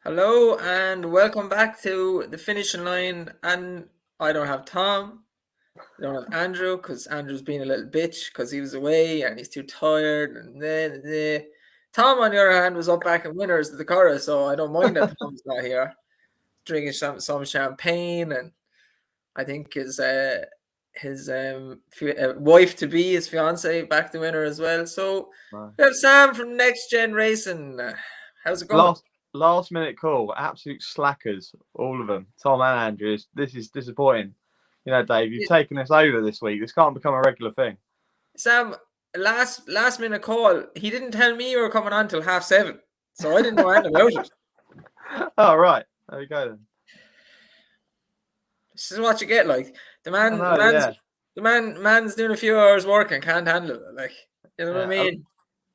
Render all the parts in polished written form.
Hello and welcome back to the finishing line. And I don't have Tom, I don't have Andrew because Andrew's being a little bitch because he was away and he's too tired. And then Tom, on the other hand, was up back in winners of the Curragh, so I don't mind that Tom's not here, drinking some champagne, and I think his wife to be, his fiance, back to winner as well. So No. we have Sam from Next Gen Racing. How's it going? Last minute call, absolute slackers, all of them. Tom and Andrews. This is disappointing. You know, Dave, you've taken us over this week. This can't become a regular thing. Sam, last minute call. He didn't tell me you were coming on till 7:30, so I didn't know anything about it. Oh right, there we go then. This is what you get. Like the I man, the know, man's yeah, the man's doing a few hours work and can't handle it. Like, you know what I yeah. A, mean?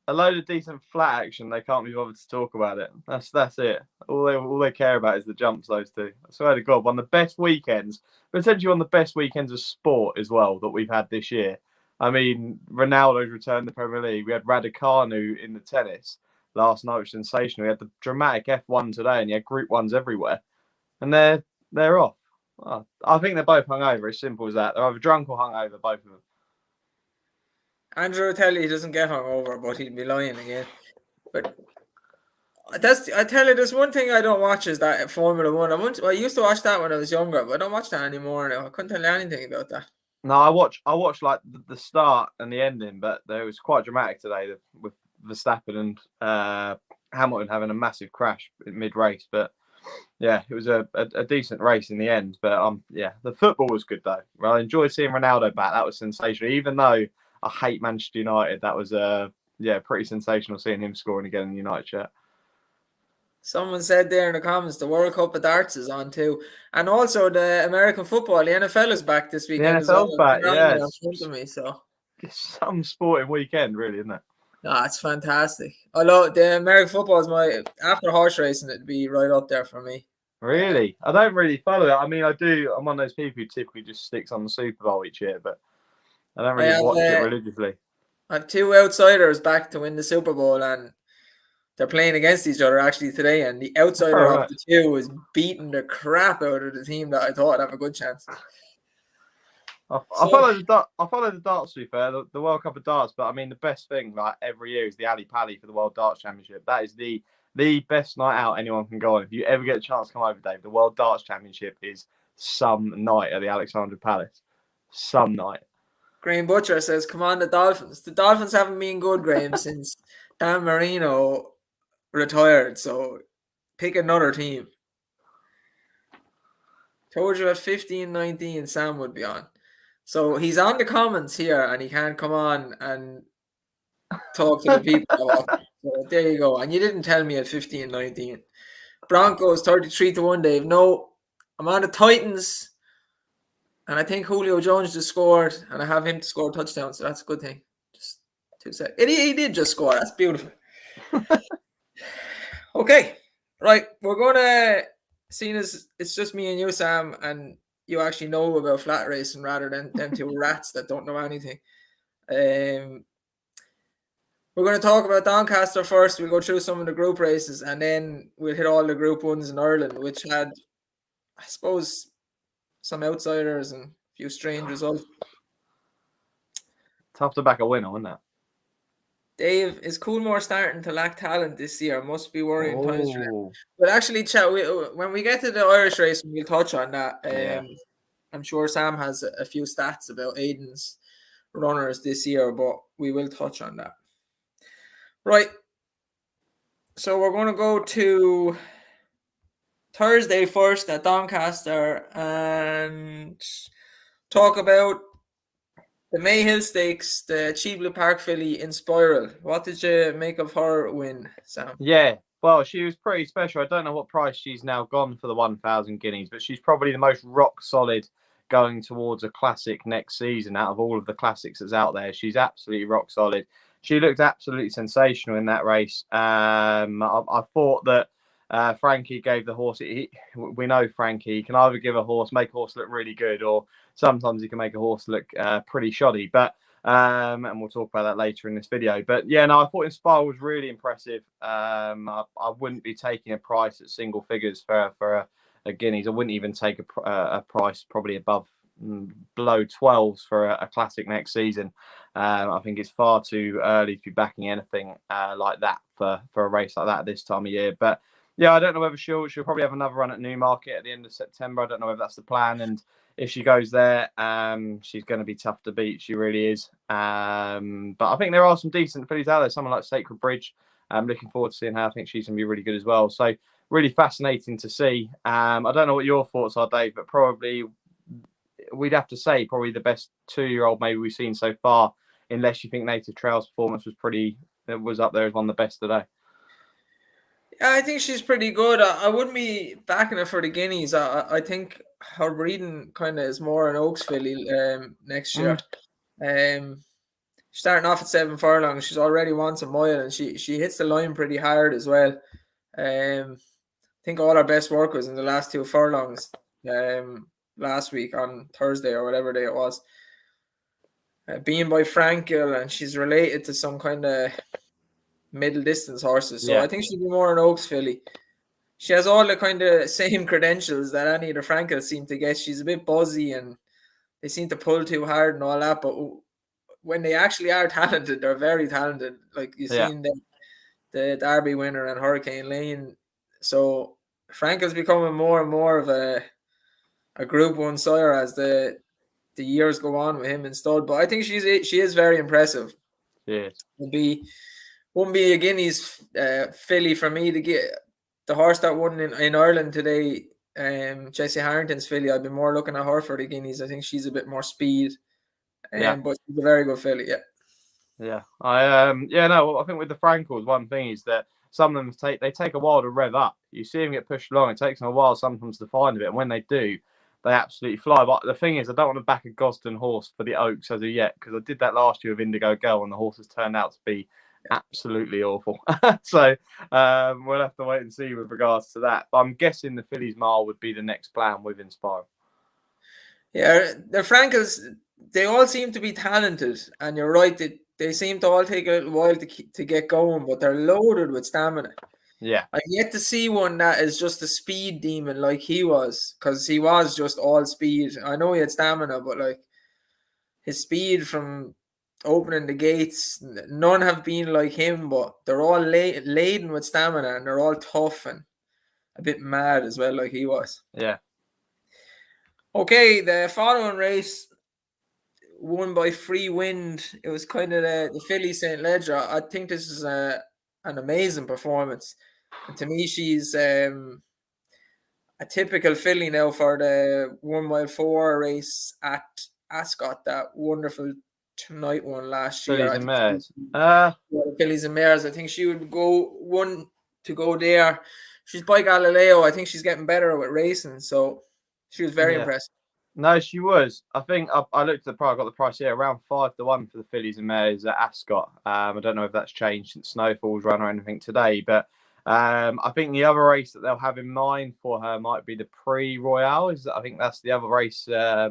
a load of decent flat action. They can't be bothered to talk about it. That's it. All they care about is the jumps. Those two. I swear to God, one of the best weekends, potentially one of the best weekends of sport as well that we've had this year. I mean, Ronaldo's returned to the Premier League. We had Raducanu in the tennis last night, which was sensational. We had the dramatic F1 today, and you had Group Ones everywhere, and they're off. Well, I think they're both hungover. As simple as that. They're either drunk or hungover, both of them. Andrew will tell you he doesn't get hungover, but he'd be lying again. But I tell you, there's one thing I don't watch is that Formula One. I used to watch that when I was younger, but I don't watch that anymore now. I couldn't tell you anything about that. No, I watched like the start and the ending, but it was quite dramatic today with Verstappen and Hamilton having a massive crash mid race. But yeah, it was a decent race in the end. But yeah, the football was good though. Well, I enjoyed seeing Ronaldo back. That was sensational. Even though I hate Manchester United, that was yeah, pretty sensational seeing him scoring again in the United shirt. Someone said there in the comments the World Cup of Darts is on too. And also the American football, the NFL is back this The weekend as well. NFL's back. Right Yeah, there in front of me. So it's some sporting weekend, really, isn't it? it's fantastic. Although the American football is my after horse racing, it'd be right up there for me. Really? I don't really follow it. I mean, I do. I'm one of those people who typically just sticks on the Super Bowl each year, but I don't I really have watch it religiously. I have two outsiders back to win the Super Bowl, and they're playing against each other actually today. And the All outsider of right. the two is beating the crap out of the team that I thought would have a good chance. I So follow I follow the darts. To be fair, the World Cup of Darts. But I mean, the best thing like every year is the Ali Pali for the World Darts Championship. That is the best night out anyone can go on. If you ever get a chance to come over, Dave, the World Darts Championship is some night at the Alexandra Palace. Some night. Graham Butcher says, "Come on, the Dolphins. The Dolphins haven't been good, Graham, since Dan Marino retired. So pick another team." Told you at 15-19 Sam would be on. So he's on the comments here and he can't come on and talk to the people about it. So there you go. And you didn't tell me at 15-19. Broncos 33-1, Dave. No, I'm on the Titans. And I think Julio Jones just scored, and I have him to score a touchdown, so that's a good thing. Just 2 seconds. He did just score. That's beautiful. Okay, right. We're gonna, seeing as it's just me and you, Sam, and you actually know about flat racing rather than them two rats that don't know anything. Um, we're going to talk about Doncaster first. We'll go through some of the group races, and then we'll hit all the group ones in Ireland, which had, I suppose, some outsiders and a few strange results. Tough to back a winner, isn't it? Dave, is Coolmore starting to lack talent this year? Must be worrying times for them. Oh, But actually, chat, when we get to the Irish race, we'll touch on that. yeah. I'm sure Sam has a few stats about Aiden's runners this year, but we will touch on that. Right. So we're going to go to Thursday first at Doncaster and talk about the Mayhill Stakes, the Cheveley Park filly in Spiral. What did you make of her win, Sam? Yeah. Well, she was pretty special. I don't know what price she's now gone for the 1,000 guineas, but she's probably the most rock solid going towards a classic next season out of all of the classics that's out there. She's absolutely rock solid. She looked absolutely sensational in that race. I thought that Frankie gave the horse. We know Frankie. He can either give a horse, make a horse look really good, or sometimes he can make a horse look pretty shoddy. But And we'll talk about that later in this video. But yeah, no, I thought Inspire was really impressive. I wouldn't be taking a price at single figures for a Guineas. I wouldn't even take a price probably below 12s for a classic next season. I think it's far too early to be backing anything like that for a race like that this time of year. But yeah, I don't know whether she'll probably have another run at Newmarket at the end of September. I don't know if that's the plan. And if she goes there, she's going to be tough to beat. She really is. But I think there are some decent fillies out there. Someone like Sacred Bridge. I'm looking forward to seeing her. I think she's going to be really good as well. So really fascinating to see. I don't know what your thoughts are, Dave, but probably we'd have to say probably the best 2-year-old maybe we've seen so far, unless you think Native Trail's performance was up there as one of the best today. Yeah, I think she's pretty good. I wouldn't be backing her for the Guineas. I think her breeding kind of is more an Oaks filly next year. Starting off at 7 furlongs, she's already won some mile, and she hits the line pretty hard as well. I think all her best work was in the last 2 furlongs last week on Thursday or whatever day it was. Being by Frankel, and she's related to some kind of middle distance horses. So I think she'd be more an Oaks filly. She has all the kind of same credentials that any of the Frankels seem to get. She's a bit buzzy and they seem to pull too hard and all that. But when they actually are talented, they're very talented. Like you've seen the Derby winner and Hurricane Lane. So Frankel's becoming more and more of a Group 1 sire as the years go on with him installed. But I think she is very impressive. Yes. Wouldn't be a Guineas filly for me to get. The horse that won in Ireland today, Jessie Harrington's filly, I'd be more looking at her for the Guineas. I think she's a bit more speed, but she's a very good filly. Yeah. I think with the Frankels, one thing is that some of them take a while to rev up. You see them get pushed along. It takes them a while sometimes to find a bit, and when they do, they absolutely fly. But the thing is, I don't want to back a Gosden horse for the Oaks as of yet, because I did that last year with Indigo Girl, and the horse has turned out to be absolutely awful. So we'll have to wait and see with regards to that. But I'm guessing the Fillies Mile would be the next plan with Inspire. Yeah, the Frankels, they all seem to be talented, and you're right, they seem to all take a little while to get going, but they're loaded with stamina. Yeah. I've yet to see one that is just a speed demon like he was, because he was just all speed. I know he had stamina, but like his speed from opening the gates, none have been like him, but they're all laden with stamina, and they're all tough and a bit mad as well, like he was. Yeah. Okay, the following race won by Free Wind. It was kind of the Filly St. Ledger. I think this is an amazing performance. And to me, she's a typical filly now for the 1 mile 4 race at Ascot, that wonderful tonight one last year. Fillies and Mares. Fillies and Mares. I think she would go one to go there. She's by Galileo. I think she's getting better with racing, so she was very impressive. No, she was. I think I looked at the price. I got the price here around 5-1 for the Fillies and Mares at Ascot. I don't know if that's changed since Snowfall's run or anything today, but I think the other race that they'll have in mind for her might be the Prix Royale. I think that's the other race out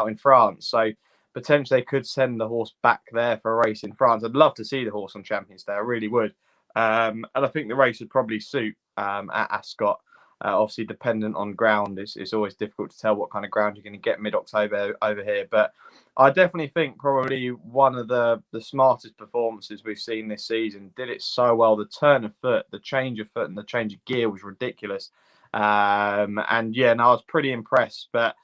in France. So potentially they could send the horse back there for a race in France. I'd love to see the horse on Champions Day. I really would. And I think the race would probably suit at Ascot. Obviously, dependent on ground, it's always difficult to tell what kind of ground you're going to get mid-October over here. But I definitely think probably one of the smartest performances we've seen this season. Did it so well. The turn of foot, the change of foot, and the change of gear was ridiculous. And yeah, no, I was pretty impressed. But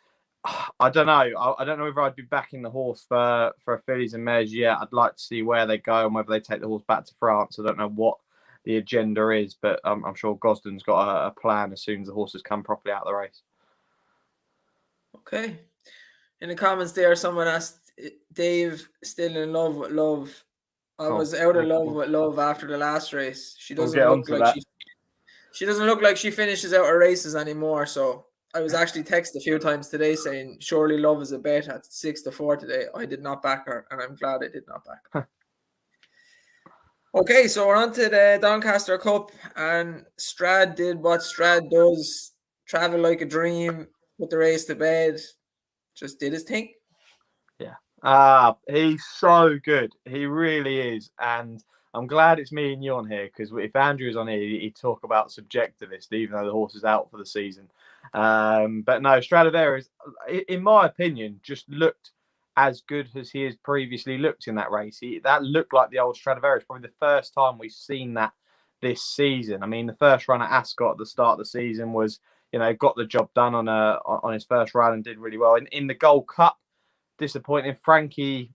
I don't know. I don't know whether I'd be backing the horse for Fillies and Mares yet. I'd like to see where they go and whether they take the horse back to France. I don't know what the agenda is, but I'm sure Gosden's got a plan as soon as the horses come properly out of the race. Okay. In the comments there, someone asked, Dave still in love with Love. I was out of love with Love after the last race. She doesn't look like she doesn't look like she finishes out her races anymore. So I was actually texted a few times today saying, surely Love is a bet at 6-4 today. I did not back her, and I'm glad I did not back her. Okay, so we're on to the Doncaster Cup, and Strad did what Strad does, travel like a dream, put the race to bed, just did his thing. Yeah. He's so good. He really is. And I'm glad it's me and you on here, because if Andrew was on here, he'd talk about Subjectivist, even though the horse is out for the season. But no, Stradivarius, in my opinion, just looked as good as he has previously looked in that race. That looked like the old Stradivarius, probably the first time we've seen that this season. I mean, the first run at Ascot at the start of the season was, got the job done on his first run and did really well. In the Gold Cup, disappointing. Frankie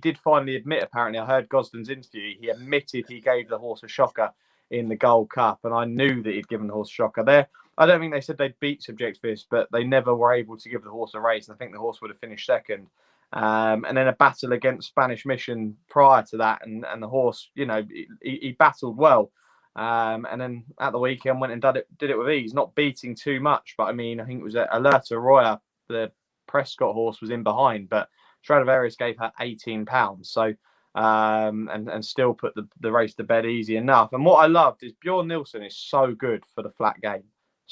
did finally admit, apparently, I heard Gosden's interview, he admitted he gave the horse a shocker in the Gold Cup, and I knew that he'd given the horse a shocker there. I don't think they said they'd beat Subjectivist, but they never were able to give the horse a race, and I think the horse would have finished second. And then a battle against Spanish Mission prior to that, and the horse, he battled well. And then at the weekend went and did it with ease, not beating too much. But I mean, I think it was Alerta Roya, the Prescott horse, was in behind, but Stradivarius gave her £18. So and still put the race to bed easy enough. And what I loved is Bjorn Nilsson is so good for the flat game.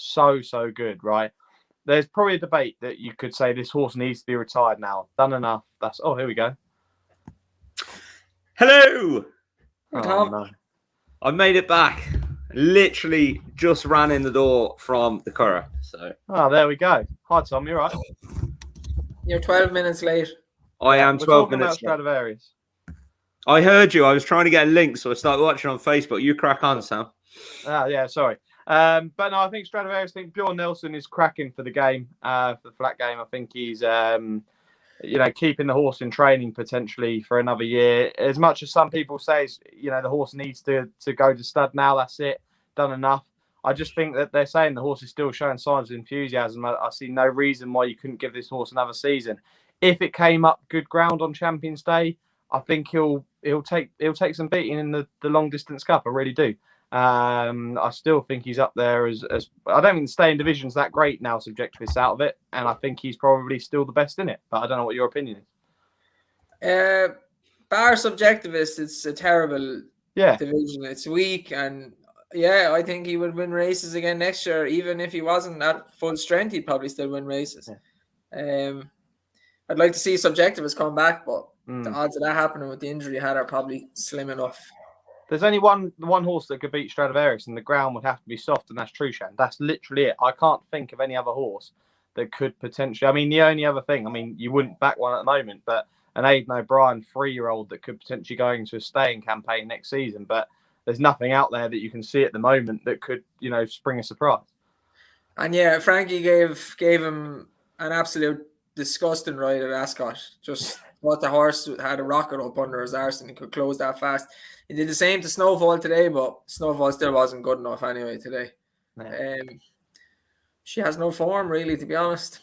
So good, right? There's probably a debate that you could say this horse needs to be retired now. Done enough. Here we go. Hello. Oh, Tom. No. I made it back. Literally just ran in the door from the Curragh. So. Oh, there we go. Hi, Tom. You're right. You're 12 minutes late. I am 12 minutes late. Stradivarius. I heard you. I was trying to get a link, so I started watching on Facebook. You crack on, Sam. Yeah, sorry. But no, I think Stradivarius, I think Bjorn Nilsson is cracking for the game, for the flat game. I think he's, keeping the horse in training potentially for another year. As much as some people say, the horse needs to go to stud now, that's it, done enough. I just think that they're saying the horse is still showing signs of enthusiasm. I see no reason why you couldn't give this horse another season. If it came up good ground on Champions Day, I think he'll take some beating in the long distance cup. I really do. I still think he's up there as I don't think the staying division's that great now, Subjectivist out of it, and I think he's probably still the best in it. But I don't know what your opinion is. Bar Subjectivist, it's a terrible division. It's weak, and I think he would win races again next year. Even if he wasn't at full strength, he'd probably still win races. Yeah. I'd like to see Subjectivist come back, but the odds of that happening with the injury he had are probably slim enough. There's only one horse that could beat Stradivarius, and the ground would have to be soft, and that's Trushan. That's literally it. I can't think of any other horse that could potentially. I mean, the only other thing, you wouldn't back one at the moment, but an Aidan O'Brien 3-year-old that could potentially go into a staying campaign next season. But there's nothing out there that you can see at the moment that could, spring a surprise. And Frankie gave him an absolute disgusting ride at Ascot. Just thought the horse had a rocket up under his arse and he could close that fast. He did the same to Snowfall today, but Snowfall still wasn't good enough anyway today. She has no form, really, to be honest.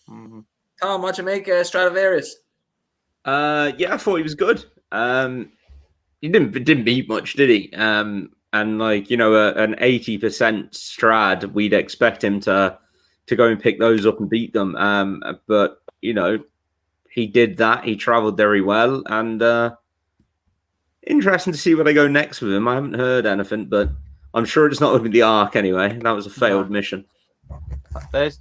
Mm-hmm. Tom, what you make Stradivarius? I thought he was good. He didn't beat much, did he? And an 80% Strad, we'd expect him to go and pick those up and beat them. But he did that. He travelled very well, and interesting to see where they go next with him. I haven't heard anything, but I'm sure it's not going to be the Arc anyway. That was a failed mission. There's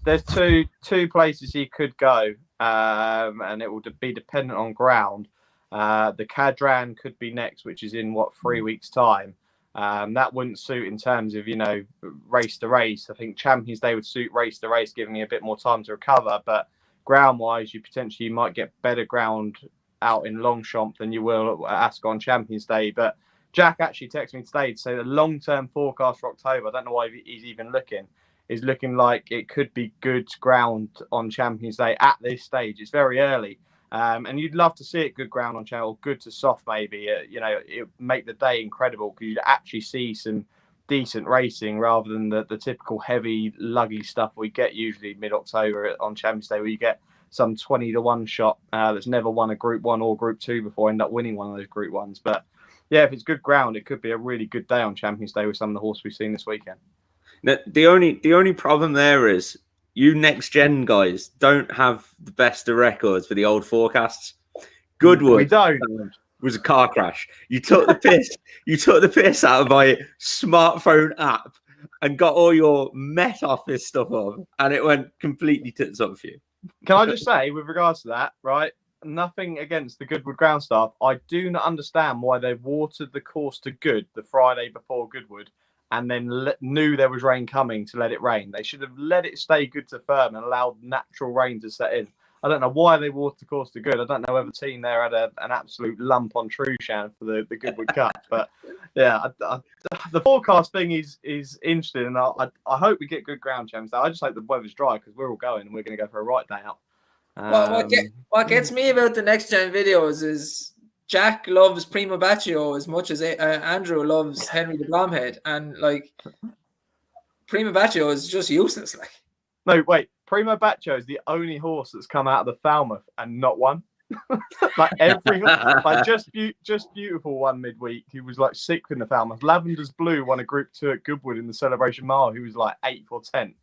two places he could go, and it will be dependent on ground. The Cadran could be next, which is in 3 weeks' time. That wouldn't suit in terms of race to race. I think Champions Day would suit race to race, giving you a bit more time to recover. But ground wise, you potentially might get better ground out in Longchamp than you will at Ascot Champions Day. But Jack actually texted me today to say the long-term forecast for October, I don't know why he's even looking, is looking like it could be good ground on Champions Day at this stage. It's very early. And you'd love to see it good ground on channel, good to soft maybe. It would make the day incredible because you'd actually see some decent racing rather than the typical heavy, luggy stuff we get usually mid-October on Champions Day, where you get some 20-1 shot that's never won a Group 1 or Group 2 before, end up winning one of those Group 1s. But if it's good ground, it could be a really good day on Champions Day with some of the horses we've seen this weekend. The only problem there is you next gen guys don't have the best of records for the old forecasts. Goodwood we don't. Was a car crash. You took the piss. You took the piss out of my smartphone app and got all your Met Office stuff on, and it went completely tits up for you. Can I just say, with regards to that, right? nothing against the Goodwood ground staff. I do not understand why they watered the course to good the Friday before Goodwood and then knew there was rain coming to let it rain. They should have let it stay good to firm and allowed natural rain to set in. I don't know why they watered the course to good. I don't know whether the team there had an absolute lump on Trushan for the Goodwood Cup. But yeah, the forecast thing is interesting, and I hope we get good ground champs. I just hope the weather's dry because we're all going and we're going to go for a right day out. What gets me about the next gen videos is Jack loves Primo Bacio as much as Andrew loves Henry the Blomhead, and like Primo Bacio is just useless. Like, no, wait, Primo Bacio is the only horse that's come out of the Falmouth and not won. Like just beautiful one midweek. He was like sixth in the Falmouth. Lavender's Blue won a Group 2 at Goodwood in the Celebration Mile. He was like 8th or 10th.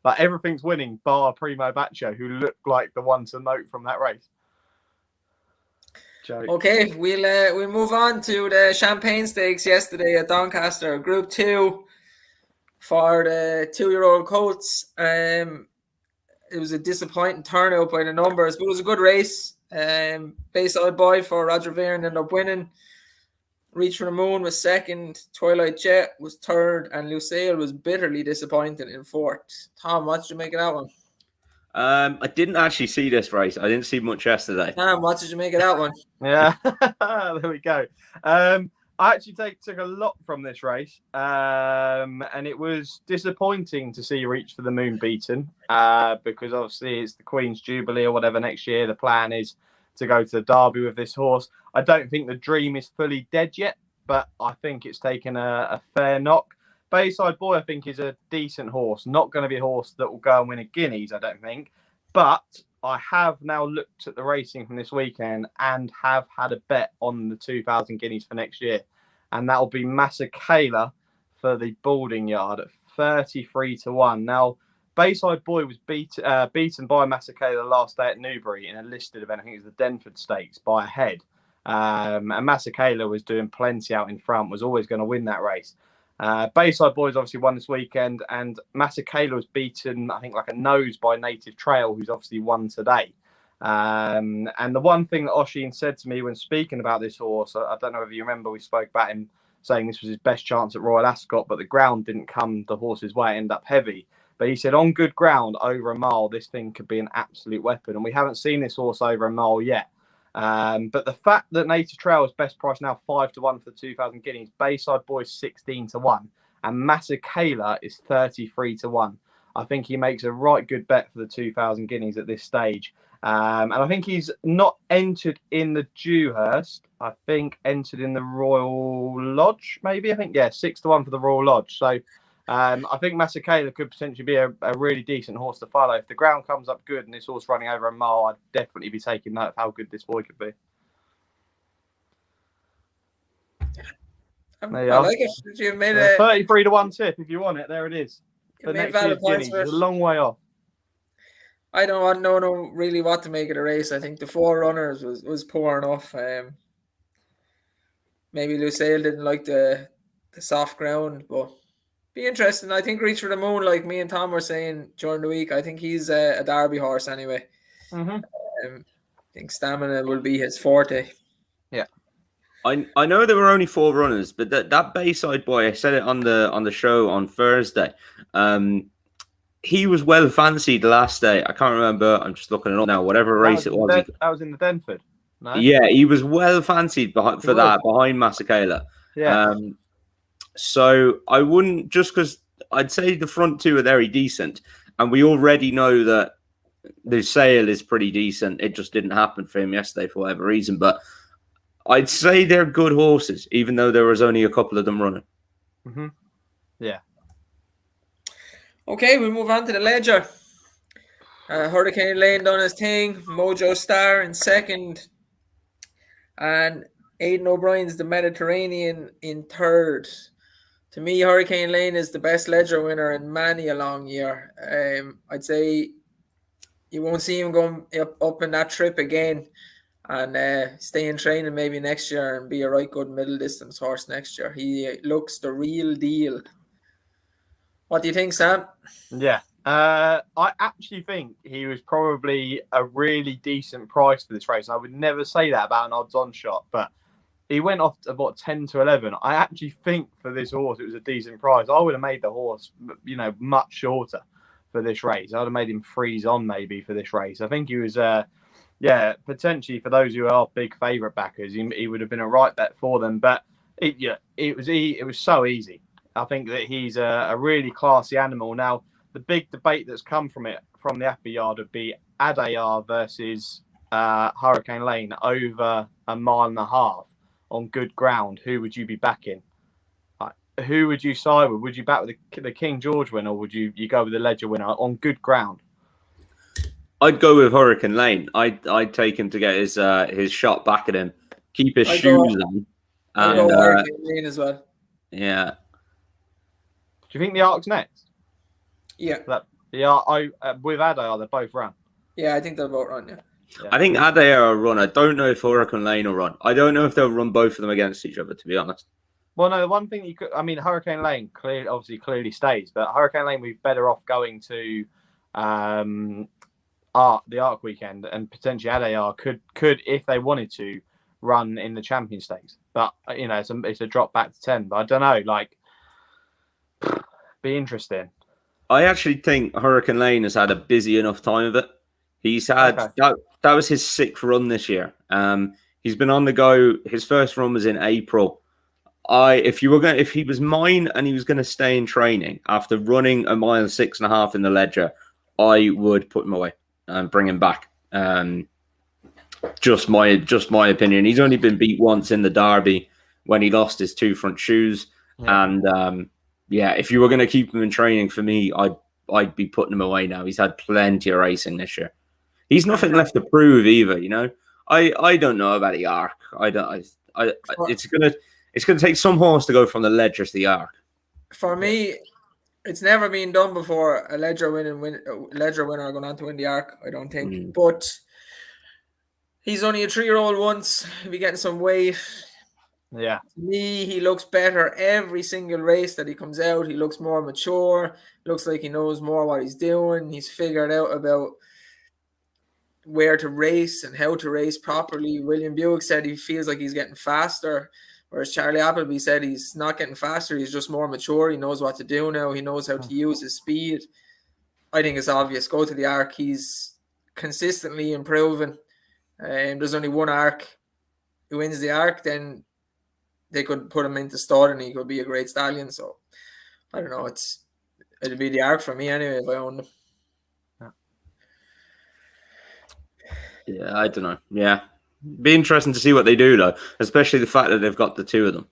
Like everything's winning, bar Primo Bacio, who looked like the one to note from that race. Joke. Okay, we'll move on to the Champagne Stakes yesterday at Doncaster, Group 2 for the 2-year-old colts. It was a disappointing turnout by the numbers, but it was a good race. Bayside Boy for Roger Veron ended up winning. Reach for the Moon was second, Twilight Jet was third, and Lucille was bitterly disappointed in fourth. Tom, what did you make of that one? I didn't actually see this race. I didn't see much yesterday. Tom, what did you make of that one? Yeah, there we go. I actually took a lot from this race, and it was disappointing to see Reach for the Moon beaten because obviously it's the Queen's Jubilee or whatever next year. The plan is to go to the Derby with this horse. I don't think the dream is fully dead yet, but I think it's taken a fair knock. Bayside Boy, I think, is a decent horse. Not going to be a horse that will go and win a Guineas, I don't think. But I have now looked at the racing from this weekend and have had a bet on the 2,000 Guineas for next year. And that will be Masekela for the Balding Yard at 33-1. Now, Bayside Boy was beaten by Masekela last day at Newbury in a listed event. I think it was the Denford Stakes by a head. And Masekela was doing plenty out in front, was always going to win that race. Bayside Boys obviously won this weekend, and Masekela was beaten, I think, like a nose by Native Trail, who's obviously won today. And the one thing that Oshin said to me when speaking about this horse, I don't know if you remember, we spoke about him saying this was his best chance at Royal Ascot, but the ground didn't come the horse's way, it ended up heavy. But he said on good ground over a mile, this thing could be an absolute weapon. And we haven't seen this horse over a mile yet. But the fact that Native Trail is best price now 5-1 for the 2,000 Guineas, Bayside Boys 16-1, and Masekela is 33-1. I think he makes a right good bet for the 2,000 Guineas at this stage. And I think he's not entered in the Dewhurst. I think entered in the Royal Lodge, maybe. I think, yeah, 6-1 for the Royal Lodge. So I think Masekela could potentially be a really decent horse to follow. If the ground comes up good and this horse running over a mile, I'd definitely be taking note of how good this boy could be. I like it. You've made a 33-1 tip if you want it. There it is. The next year's Guineas is a long way off. I don't know really what to make of the race. I think the 4 runners was poor enough. Maybe Lucille didn't like the soft ground, but be interesting. I think Reach for the Moon, like me and Tom were saying during the week, I think he's a Derby horse anyway. Mm-hmm. I think stamina will be his forte. Yeah. I know there were only 4 runners, but that Bayside Boy, I said it on the show on Thursday. He was well fancied last day. I can't remember. I'm just looking it up now. Whatever race it was. That was in the Denford. No? Yeah, he was well fancied behind Masekela. Yeah. So I wouldn't, just because I'd say the front 2 are very decent, and we already know that the sale is pretty decent. It just didn't happen for him yesterday for whatever reason, but I'd say they're good horses, even though there was only a couple of them running. Mm-hmm. Yeah. Okay, we move on to the Ledger. Hurricane Lane done his thing. Mojo Star in second. And Aidan O'Brien's the Mediterranean in third. To me, Hurricane Lane is the best Ledger winner in many a long year. I'd say you won't see him going up in that trip again and stay in training maybe next year and be a right good middle distance horse next year. He looks the real deal. What do you think, Sam? Yeah. I actually think he was probably a really decent price for this race. I would never say that about an odds-on shot, but he went off about 10 to 11. I actually think for this horse, it was a decent price. I would have made the horse, much shorter for this race. I would have made him freeze on maybe for this race. I think he was, potentially for those who are big favourite backers, he would have been a right bet for them. But it was so easy. I think that he's a really classy animal. Now, the big debate that's come from the Abbey Yard would be Adayar versus Hurricane Lane over 1.5 miles on good ground. Who would you be backing? Who would you side with? Would you back with the King George winner, or would you go with the Ledger winner on good ground? I'd go with Hurricane Lane. I'd take him to get his shot back at him, keep his shoes on. I'd go Hurricane Lane as well. Yeah. Do you think the Ark's next? Yeah. With Adayar, they're both run. Yeah, I think they'll both run, yeah. I think Adayar will run. I don't know if Hurricane Lane will run. I don't know if they'll run both of them against each other, to be honest. Well, no, the one thing Hurricane Lane clearly stays, but Hurricane Lane, we're better off going to the Arc weekend, and potentially Adayar could, if they wanted to, run in the Champion Stakes. But, it's a drop back to 10. But I don't know, be interesting. I actually think Hurricane Lane has had a busy enough time of it. He's had that was his 6th run this year. He's been on the go. His first run was in April. If he was mine and he was going to stay in training after running 1.6.5 miles in the Ledger, I would put him away and bring him back. Just my opinion. He's only been beat once in the Derby when he lost his 2 front shoes, and if you were going to keep him in training, for me, I'd be putting him away now. He's had plenty of racing this year. He's nothing left to prove either. I don't know about the Arc. It's gonna take some horse to go from the Ledger to the Arc. For me, it's never been done before. A Ledger winner going on to win the Arc. I don't think, but he's only a 3-year-old once. He'll be getting some weight. Yeah. To me, he looks better every single race that he comes out. He looks more mature. Looks like he knows more what he's doing. He's figured out about where to race and how to race properly. William Buick said he feels like he's getting faster, whereas Charlie Appleby said he's not getting faster. He's just more mature. He knows what to do now. He knows how to use his speed. I think it's obvious. Go to the Arc. He's consistently improving. There's only one Arc. Who wins the Arc, then they could put him into stud and he could be a great stallion. So I don't know. It'd be the Arc for me anyway if I owned him. Yeah, I don't know. Yeah. Be interesting to see what they do though, especially the fact that they've got the 2 of them.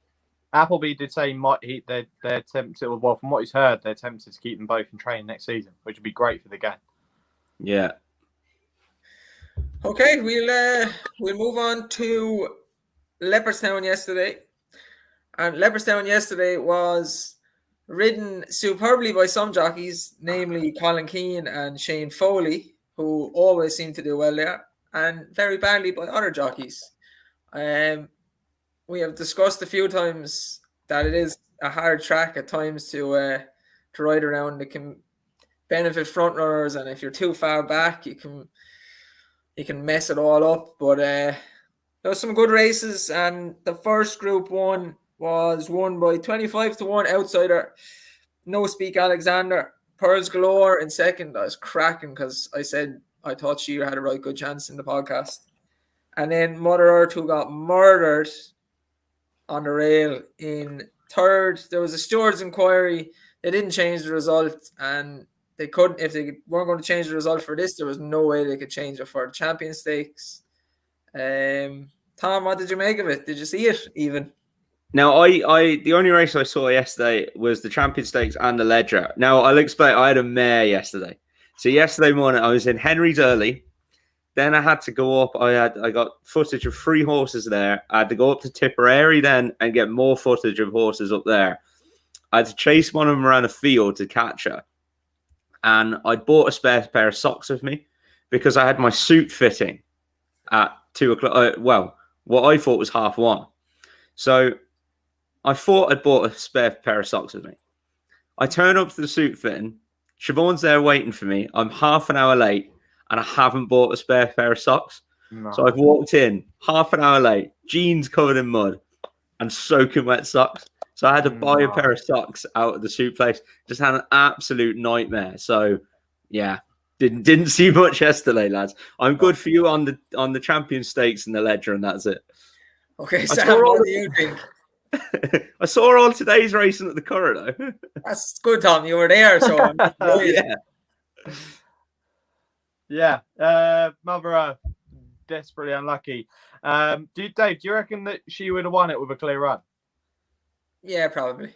Appleby did say they're tempted. Well, from what he's heard, they're tempted to keep them both in training next season, which would be great for the game. Yeah. Okay, we'll move on to Leopardstown yesterday. And Leopardstown yesterday was ridden superbly by some jockeys, namely Colin Keane and Shane Foley, who always seem to do well there, and very badly by other jockeys. We have discussed a few times that it is a hard track at times to ride around. It can benefit front runners, and if you're too far back, you can mess it all up. But there was some good races, and the first Group 1 was won by 25-1 outsider No Speak Alexander. Pearls Galore in second. I was cracking because I said I thought she had a right good chance in the podcast. And then Mother Earth, who got murdered on the rail in third. There was a stewards inquiry. They didn't change the result, and they couldn't. If they weren't going to change the result for this, there was no way they could change it for the Champion Stakes. Tom, what did you make of it? Did you see it even? Now, the only race I saw yesterday was the Champion Stakes and the Ledger. Now, I'll explain. I had a mare yesterday. So yesterday morning, I was in Henry's early. Then I had to go up. I got footage of 3 horses there. I had to go up to Tipperary then and get more footage of horses up there. I had to chase one of them around a field to catch her. And I bought a spare pair of socks with me because I had my suit fitting at 2 o'clock. What I thought was 1:30. So I thought I'd bought a spare pair of socks with me. I turn up to the suit fitting Siobhan's there waiting for me. I'm half an hour late, and I haven't bought a spare pair of socks. No. So I've walked in half an hour late, jeans covered in mud, and soaking wet socks. So I had to buy a pair of socks out of the shoe place. Just had an absolute nightmare. So yeah, didn't see much yesterday, lads. I'm good for you on the champion stakes and the ledger, and that's it. Okay, Sam, what do you think? I saw all today's racing at the Curragh, though. That's good, Tom. You were there, so yeah. Mother Earth, desperately unlucky. Dave, do you reckon that she would have won it with a clear run? Yeah, probably.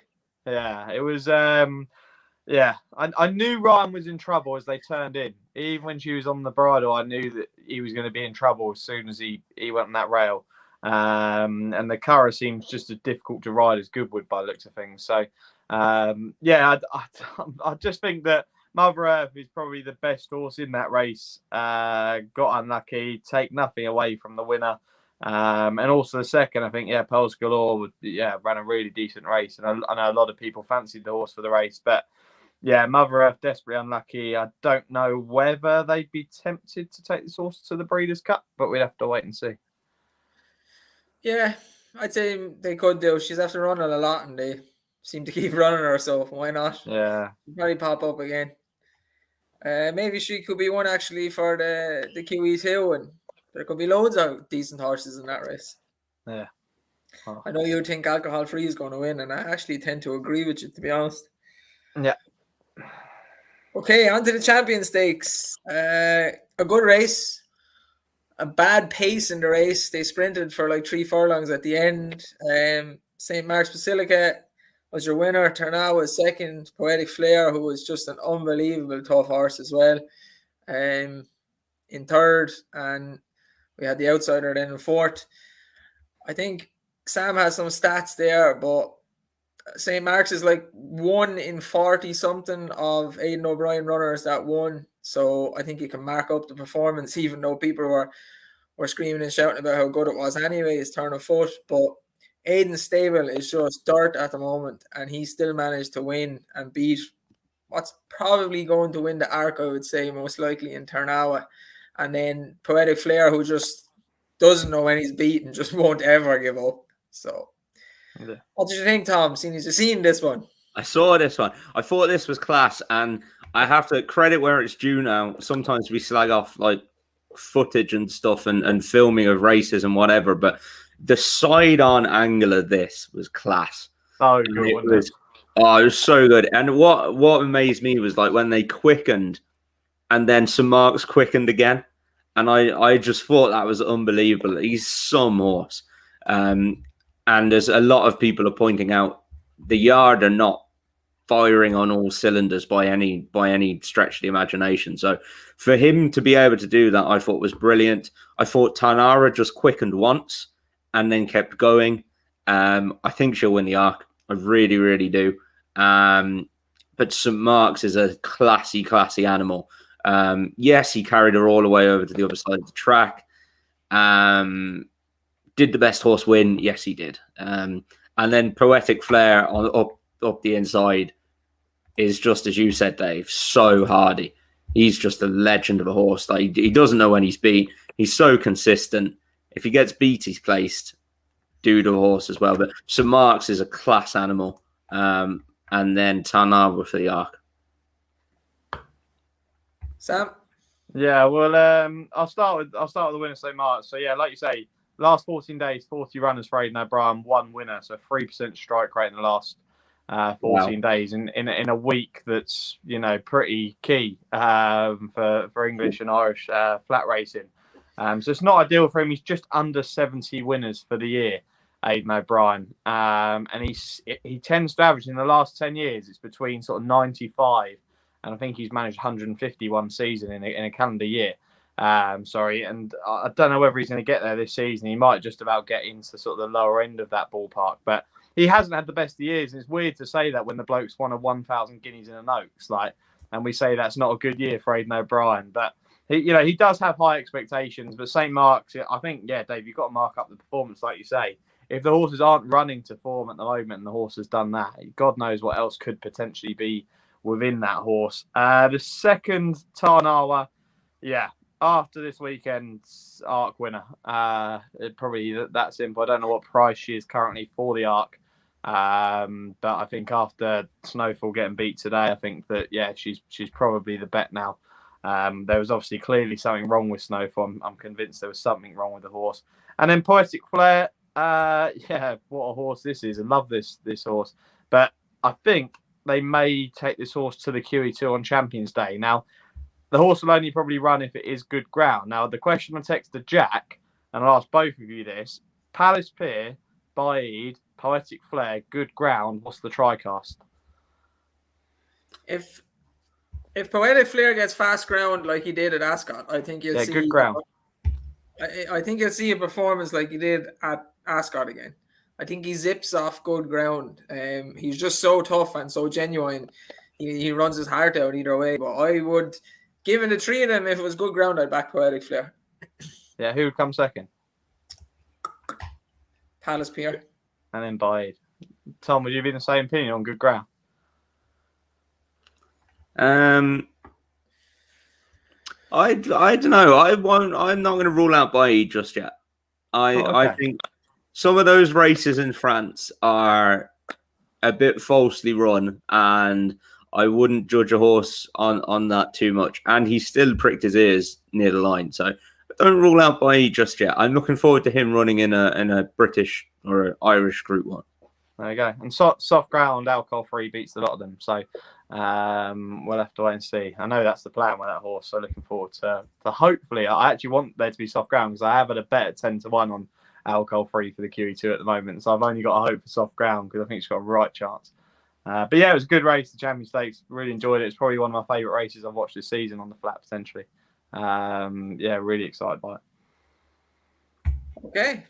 Yeah, it was. Yeah, I knew Ryan was in trouble as they turned in. Even when she was on the bridle, I knew that he was going to be in trouble as soon as he went on that rail. And the Curragh seems just as difficult to ride as Goodwood by the looks of things. So, yeah, I just think that Mother Earth is probably the best horse in that race. Got unlucky, take nothing away from the winner. And also the second, I think, Pearls Galore ran a really decent race. And I know a lot of people fancied the horse for the race, but yeah, Mother Earth desperately unlucky. I don't know whether they'd be tempted to take this horse to the Breeders' Cup, but we'd have to wait and see. Yeah, I'd say they could do. She's after running a lot, and they seem to keep running her, so why not? Yeah. She'll probably pop up again. Maybe she could be one actually for the QE2, and there could be loads of decent horses in that race. Yeah. Oh. I know you think Alcohol Free is going to win, and I actually tend to agree with you, to be honest. Yeah. Okay, on to the Champion Stakes. A good race. A bad pace in the race. They sprinted for like 3 furlongs at the end. St. Mark's Basilica was your winner. Turnau was second. Poetic Flair, who was just an unbelievable tough horse as well, in third. And we had the outsider then in fourth. I think Sam has some stats there, but St. Mark's is like 1 in 40 something of Aidan O'Brien runners that won. So I think you can mark up the performance, even though people were screaming and shouting about how good it was anyway, his turn of foot. But Aidan's stable is just dirt at the moment, and he still managed to win and beat what's probably going to win the Arc, I would say, most likely in Turnau. And then Poetic Flair, who just doesn't know when he's beaten, just won't ever give up. So what did you think, Tom, seeing as you've seen this one? I saw this one. I thought this was class, and I have to credit where it's due now. Sometimes we slag off like footage and stuff and filming of races and whatever, but the side-on angle of this was class. Oh, it was so good. And what amazed me was like when they quickened and then St. Mark's quickened again. And I just thought that was unbelievable. He's some horse. And there's a lot of people are pointing out the yard are not firing on all cylinders by any stretch of the imagination. So for him to be able to do that, I thought was brilliant. I thought Tanara just quickened once and then kept going. I think she'll win the Arc. I really, really do. But St. Mark's is a classy animal. Yes, he carried her all the way over to the other side of the track. Did the best horse win? Yes, he did. And then Poetic Flair up the inside is just, as you said, Dave, so hardy. He's just a legend of a horse. Like, he doesn't know when he's beat. He's so consistent. If he gets beat, he's placed. Do the horse as well. But St. Mark's is a class animal. And then Tanara for the Arc. Sam? Yeah, well, I'll start with the winner, St. Mark's. So yeah, like you say, last 14 days, 40 runners for Aidan O'Brien, 1 winner, so 3% strike rate in the last 14 days in a week that's, pretty key for English and Irish flat racing. So it's not ideal for him. He's just under 70 winners for the year, Aidan O'Brien, and he tends to average in the last 10 years. It's between sort of 95, and I think he's managed 151 season in a calendar year. And I don't know whether he's going to get there this season. He might just about get into sort of the lower end of that ballpark, but he hasn't had the best of years. And it's weird to say that when the bloke's won a 1,000 guineas in an Oaks, and we say that's not a good year for Aidan O'Brien, but he does have high expectations. But St. Mark's, I think, Dave, you've got to mark up the performance, like you say. If the horses aren't running to form at the moment, and the horse has done that, God knows what else could potentially be within that horse. The second Tarnawa, after this weekend's Arc winner, probably that simple. I don't know what price she is currently for the Arc, but I think after Snowfall getting beat today, I think that she's probably the bet now. There was obviously clearly something wrong with Snowfall. I'm convinced there was something wrong with the horse. And then Poetic Flair, what a horse this is. I love this horse. But I think they may take this horse to the QE2 on Champions Day. Now, the horse will only probably run if it is good ground. Now, the question I texted Jack, and I'll ask both of you this, Palace Pier, Baaeed, Poetic Flair, good ground, what's the tricast? If Poetic Flair gets fast ground like he did at Ascot, I think you'll see good ground. I think you'll see a performance like he did at Ascot again. I think he zips off good ground. He's just so tough and so genuine. He runs his heart out either way. But I would, given the three of them, if it was good ground, I'd back Poetic Flair. Yeah, who would come second? Palace Pier. And then Baaeed. Tom, would you be in the same opinion on good ground? I don't know. I'm not going to rule out Baaeed just yet. I think some of those races in France are a bit falsely run, and I wouldn't judge a horse on that too much. And he still pricked his ears near the line, so don't rule out Baaeed just yet. I'm looking forward to him running in a British or an Irish Group 1. There you go. And soft ground, alcohol-free beats a lot of them. So we'll have to wait and see. I know that's the plan with that horse. So looking forward to hopefully. I actually want there to be soft ground because I have had a bet at 10-1 on alcohol-free for the QE2 at the moment. So I've only got a hope for soft ground because I think she's got a right chance. But yeah, it was a good race. The Champion Stakes, really enjoyed it. It's probably one of my favourite races I've watched this season on the flat potentially. Really excited by it. Okay.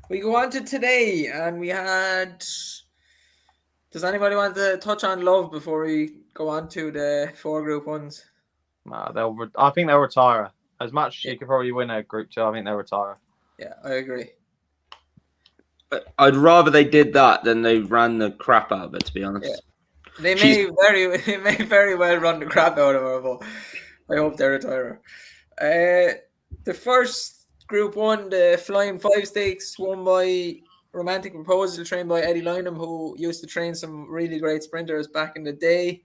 We go on to today, and we had... Does anybody want to touch on Love before we go on to the 4 Group 1s? I think they'll retire her. As much as she could probably win a Group 2, I think they'll retire her. Yeah, I agree. I'd rather they did that than they ran the crap out of it, to be honest. Yeah. They may very well run the crap out of her, but I hope they retire her. The first Group 1, the Flying 5 Stakes, won by Romantic Proposal, trained by Eddie Lynham, who used to train some really great sprinters back in the day.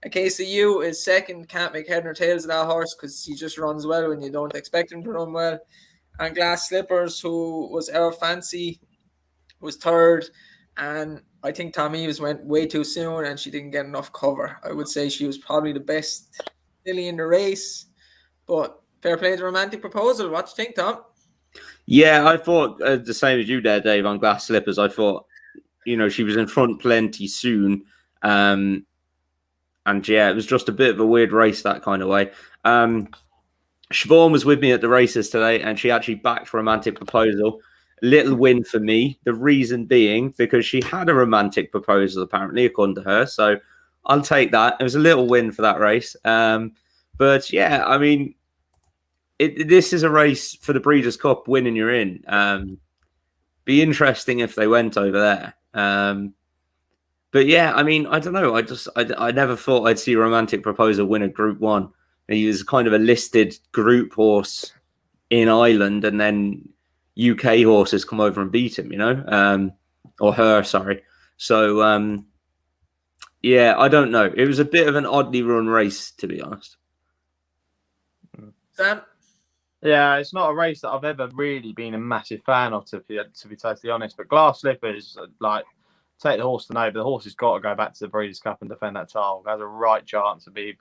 A KCU is second, can't make head nor tails of that horse because he just runs well when you don't expect him to run well. And Glass Slippers, who was Our Fancy, was third. And I think Tom Eves went way too soon and she didn't get enough cover. I would say she was probably the best filly in the race. But fair play to Romantic Proposal. What do you think, Tom? Yeah, I thought the same as you there, Dave, on Glass Slippers. I thought, she was in front plenty soon. And yeah, it was just a bit of a weird race that kind of way. Siobhan was with me at the races today and she actually backed Romantic Proposal. Little win for me. The reason being because she had a romantic proposal, apparently, according to her. So I'll take that. It was a little win for that race. But yeah, I mean, this is a race for the Breeders' Cup. Winning, you're in. Be interesting if they went over there. But yeah, I mean, I don't know. I never thought I'd see Romantic Proposal win a Group 1. He was kind of a listed group horse in Ireland, and then UK horses come over and beat him, or her, sorry. So, yeah, I don't know. It was a bit of an oddly run race, to be honest. Sam? Yeah, it's not a race that I've ever really been a massive fan of, to be totally honest. But Glass Slippers, take the horse to know, but the horse has got to go back to the Breeders' Cup and defend that title. Has a right chance to be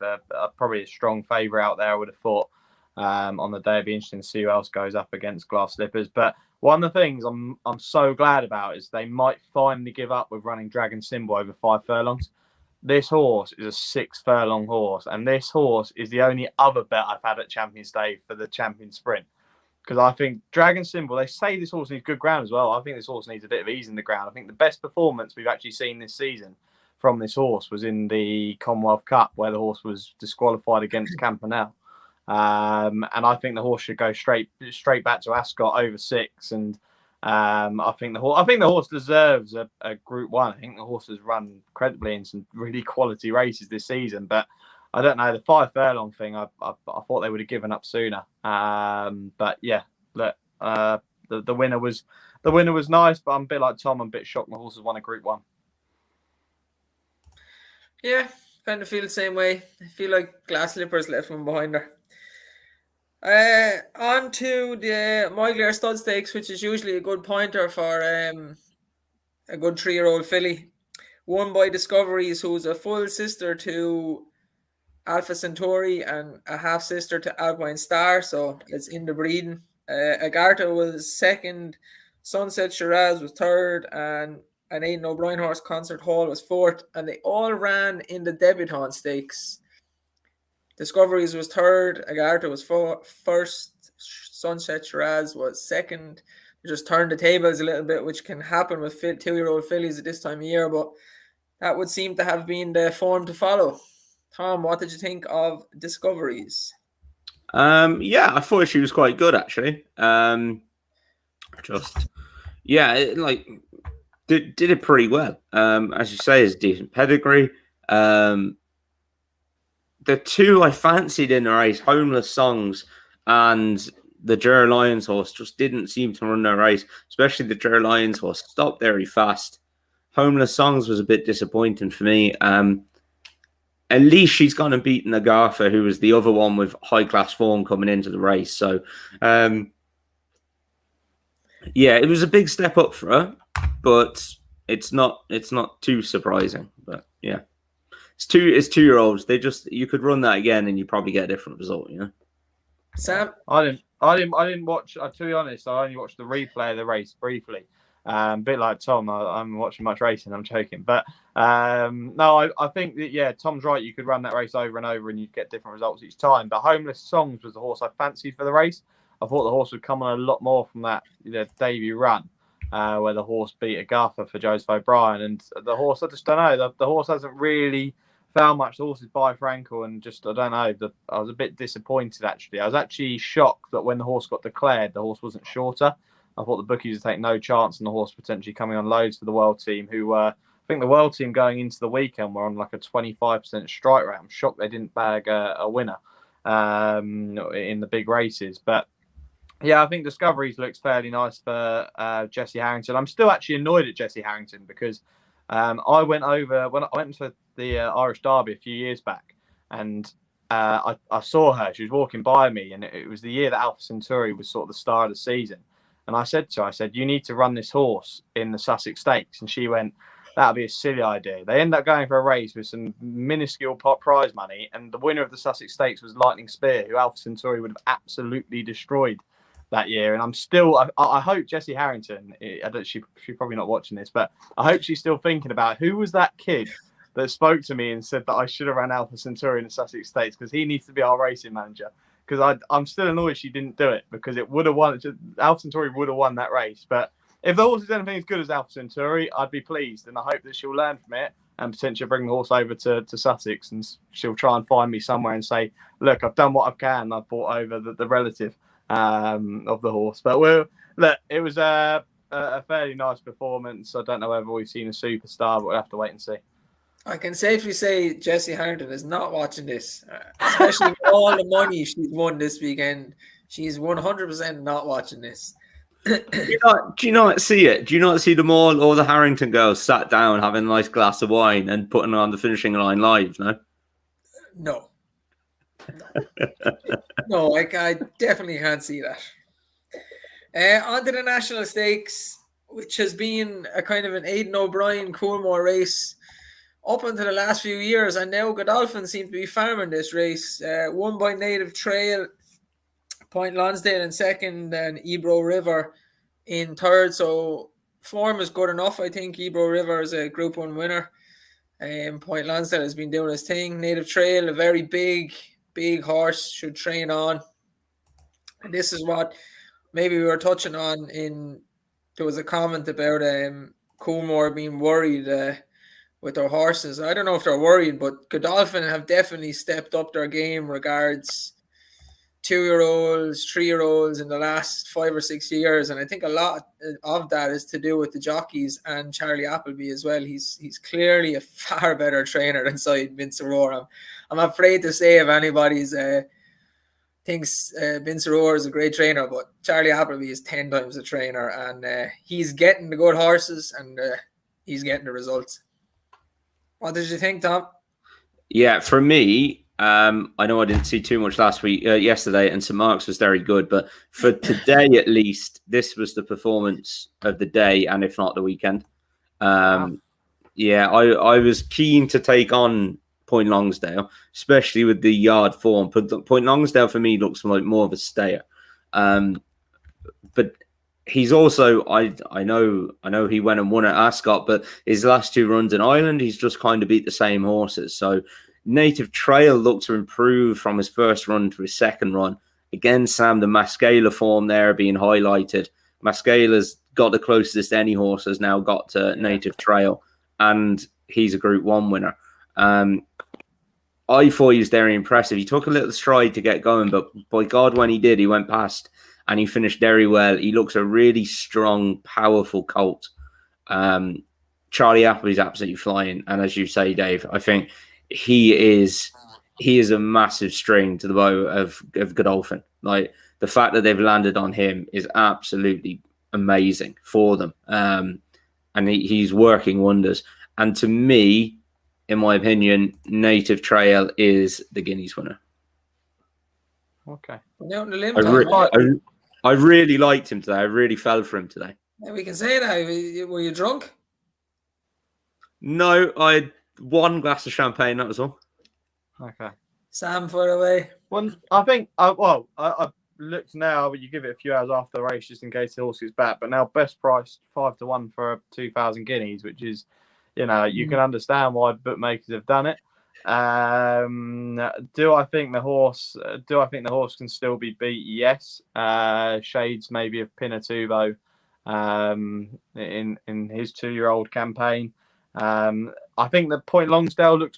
probably a strong favourite out there, I would have thought. On the day, it'd be interesting to see who else goes up against Glass Slippers. But one of the things I'm so glad about is they might finally give up with running Dragon Symbol over 5 furlongs. This horse is a 6 furlong horse, and this horse is the only other bet I've had at Champions Day for the Champion Sprint. Because I think Dragon Symbol, they say this horse needs good ground as well. I think this horse needs a bit of ease in the ground. I think the best performance we've actually seen this season from this horse was in the Commonwealth Cup, where the horse was disqualified against Campanelle. And I think the horse should go straight back to Ascot over 6 and I think the horse deserves a Group 1. I think the horse has run credibly in some really quality races this season, but I don't know, the 5 furlong thing. I thought they would have given up sooner. But yeah, look, the winner was nice, but I'm a bit like Tom. I'm a bit shocked the horse has won a Group 1. Yeah, kind of feel the same way. I feel like Glass Slippers left one behind her. On to the Moyglare Stud Stakes, which is usually a good pointer for a good 3-year-old filly. Won by Discoveries, who's a full sister to Alpha Centauri and a half sister to Alpine Star, so it's in the breeding. Agartha was second, Sunset Shiraz was third, and an Aidan O'Brien horse, Concert Hall, was fourth, and they all ran in the Debutant Stakes. Discoveries was third, Agartha was first, Sunset Shiraz was second. They just turned the tables a little bit, which can happen with 2-year-old fillies at this time of year, but that would seem to have been the form to follow. Tom, what did you think of Discoveries? Yeah, I thought she was quite good actually. Did it pretty well. As you say, is decent pedigree. The two I fancied in the race, Homeless Songs and the Ger Lions horse, just didn't seem to run their race, especially the Ger Lions horse. Stopped very fast. Homeless Songs was a bit disappointing for me. At least she's gone and beaten Agartha, who was the other one with high-class form coming into the race. So, yeah, it was a big step up for her, but it's not too surprising. But yeah, it's 2-year-olds. You could run that again and you probably get a different result. Sam, I didn't watch. To be honest, I only watched the replay of the race briefly. A bit like Tom, I'm watching much racing. I'm joking, but no, I think that Tom's right. You could run that race over and over, and you'd get different results each time. But Homeless Songs was the horse I fancied for the race. I thought the horse would come on a lot more from that debut run, where the horse beat Agartha for Joseph O'Brien, and the horse, I just don't know. The horse hasn't really found much. The horse is bifrancal, and just I don't know. I was a bit disappointed actually. I was actually shocked that when the horse got declared, the horse wasn't shorter. I thought the bookies would take no chance on the horse potentially coming on loads for the world team, who I think the world team going into the weekend were on like a 25% strike rate. I'm shocked they didn't bag a winner in the big races. But yeah, I think Discoveries looks fairly nice for Jesse Harrington. I'm still actually annoyed at Jesse Harrington because I went to the Irish Derby a few years back, and I saw her. She was walking by me, and it was the year that Alpha Centauri was sort of the star of the season. And I said to her, you need to run this horse in the Sussex Stakes. And she went, that'd be a silly idea. They ended up going for a race with some minuscule prize money. And the winner of the Sussex Stakes was Lightning Spear, who Alpha Centauri would have absolutely destroyed that year. And I'm still, I hope Jessie Harrington, she's probably not watching this, but I hope she's still thinking about who was that kid that spoke to me and said that I should have ran Alpha Centauri in the Sussex Stakes, because he needs to be our racing manager. Because I'm still annoyed she didn't do it, because it would have won. Alpha Centauri would have won that race. But if the horse is anything as good as Alpha Centauri, I'd be pleased, and I hope that she'll learn from it and potentially bring the horse over to Sussex, and she'll try and find me somewhere and say, look, I've done what I can. I've brought over the relative of the horse. But it was a fairly nice performance. I don't know whether we've seen a superstar, but we'll have to wait and see. I can safely say Jessie Harrington is not watching this, especially with all the money she's won this weekend. She's 100% not watching this. Do you not see it? Do you not see them all the Harrington girls sat down having a nice glass of wine and putting on the finishing line live? No. No, I definitely can't see that. On to the National Stakes, which has been a kind of an Aidan O'Brien Coolmore race up until the last few years, and now Godolphin seem to be farming this race. Won by Native Trail, Point Lonsdale in second, and Ebro River in third. So form is good enough. I think Ebro River is a Group 1 winner. Point Lonsdale has been doing his thing. Native Trail, a very big horse, should train on. And this is what maybe we were touching on there was a comment about Coolmore being worried with their horses. I don't know if they're worried, but Godolphin have definitely stepped up their game regards 2-year-olds, 3-year-olds in the last 5 or 6 years, and I think a lot of that is to do with the jockeys and Charlie Appleby as well. He's clearly a far better trainer than Vince Aurora. I'm afraid to say if anybody's thinks Vince Aurora is a great trainer, but Charlie Appleby is 10 times a trainer, and he's getting the good horses and he's getting the results. What did you think, Tom? Yeah, for me, I know I didn't see too much yesterday, and St. Mark's was very good. But for today, at least, this was the performance of the day, and if not the weekend. Yeah, I was keen to take on Point Longsdale, especially with the yard form. But Point Longsdale for me looks like more of a stayer. But he's also I know he went and won at Ascot, but his last 2 runs in Ireland, he's just kind of beat the same horses. So Native Trail looked to improve from his first run to his second run. Again, Sam, the Mascala form there being highlighted. Mascala's got the closest any horse has now got to Native Trail, and he's a Group 1 winner. I thought he was very impressive. He took a little stride to get going, but by God, when he did, he went past and he finished very well. He looks a really strong, powerful colt. Charlie Appleby's absolutely flying. And as you say, Dave, I think he is a massive string to the bow of Godolphin. Like, the fact that they've landed on him is absolutely amazing for them. And he's working wonders. And to me, in my opinion, Native Trail is the Guineas winner. Okay. I really liked him today. I really fell for him today. Yeah, we can say that. Were you drunk? No, I had 1 glass of champagne, that was all. Okay. Sam, far away. Well, I think, I looked now, but you give it a few hours after the race just in case the horse is back. But now best price 5-1 for 2,000 guineas, which is, you can understand why bookmakers have done it. Do I think the horse can still be beat? Yes. Shades maybe of Pinatubo in his 2-year-old campaign. I think the Point Longsdale looked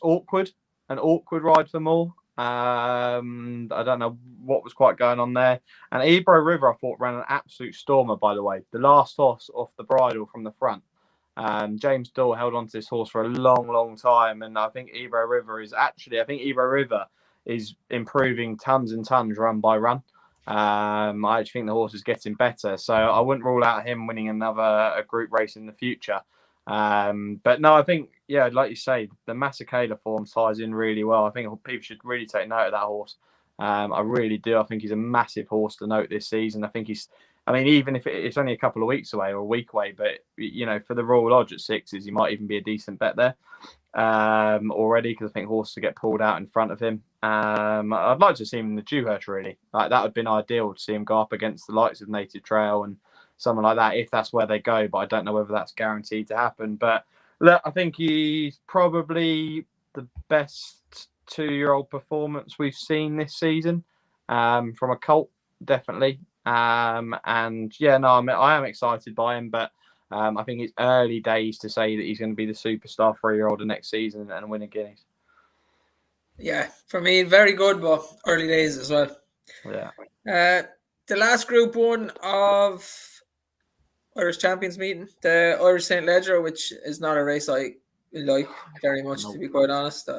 an awkward ride for more. I don't know what was quite going on there. And Ebro River, I thought, ran an absolute stormer, by the way. The last horse off the bridle from the front. James Doyle held on to this horse for a long, long time. And I think Ebro River is improving tons and tons run by run. I actually think the horse is getting better. So I wouldn't rule out him winning a group race in the future. But no, I think, like you say, the Mascala form ties in really well. I think people should really take note of that horse. I really do. I think he's a massive horse to note this season. I think even if it's only a couple of weeks away or a week away, but, for the Royal Lodge at 6s, he might even be a decent bet there already, because I think horses will get pulled out in front of him. I'd like to see him in the Dewhurst, really. Like, that would have been ideal to see him go up against the likes of Native Trail and someone like that, if that's where they go, but I don't know whether that's guaranteed to happen. But look, I think he's probably the best 2-year-old performance we've seen this season from a colt, definitely. I am excited by him, but I think it's early days to say that he's going to be the superstar 3-year-old next season and win a Guineas. Yeah, for me, very good, but early days as well. Yeah. The last Group 1 of Irish Champions meeting, the Irish St. Leger, which is not a race I like very much, to be quite honest.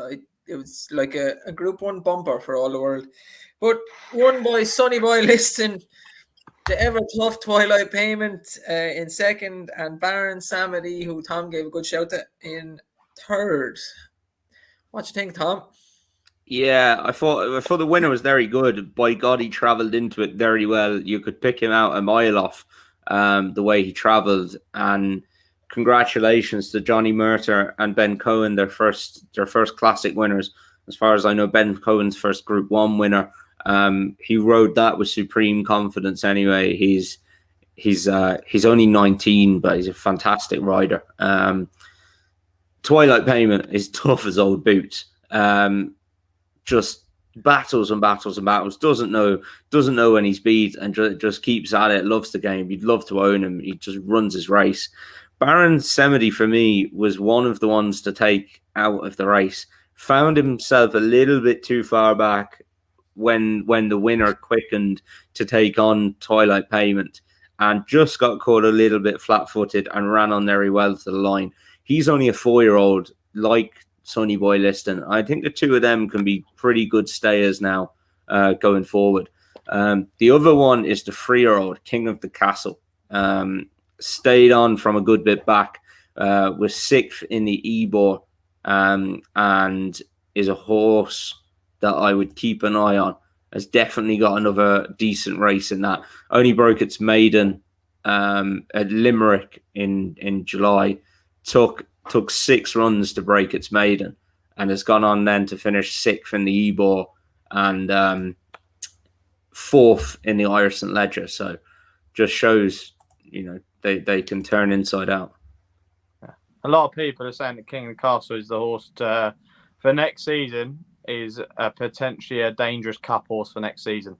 It was like a Group 1 bumper for all the world. But won by Sonny Boy Liston, the ever tough Twilight Payment in second, and Baron Samedi, who Tom gave a good shout at, in third. What do you think, Tom? Yeah, I thought the winner was very good. By God, he travelled into it very well. You could pick him out a mile off the way he travelled. And congratulations to Johnny Murter and Ben Cohen, their first classic winners. As far as I know, Ben Cohen's first Group 1 winner. He rode that with supreme confidence. Anyway, he's only 19, but he's a fantastic rider. Twilight Payment is tough as old boots. Just battles and battles and battles. Doesn't know when he's beat, and just keeps at it. Loves the game. You'd love to own him. He just runs his race. Baron Samedi, for me, was one of the ones to take out of the race. Found himself a little bit too far back when the winner quickened to take on Twilight Payment and just got caught a little bit flat-footed and ran on very well to the line. He's only a 4-year-old, like Sonny Boy Liston. I think the two of them can be pretty good stayers now going forward. The other one is the 3-year-old, King of the Castle. Stayed on from a good bit back, was 6th in the Ebor, and is a horse that I would keep an eye on. Has definitely got another decent race in that. Only broke its maiden at Limerick in July. Took 6 runs to break its maiden, and has gone on then to finish 6th in the Ebor and 4th in the Irish St. Ledger. So just shows, they can turn inside out. A lot of people are saying that King of the Castle is the horse for next season, is potentially a dangerous cup horse for next season.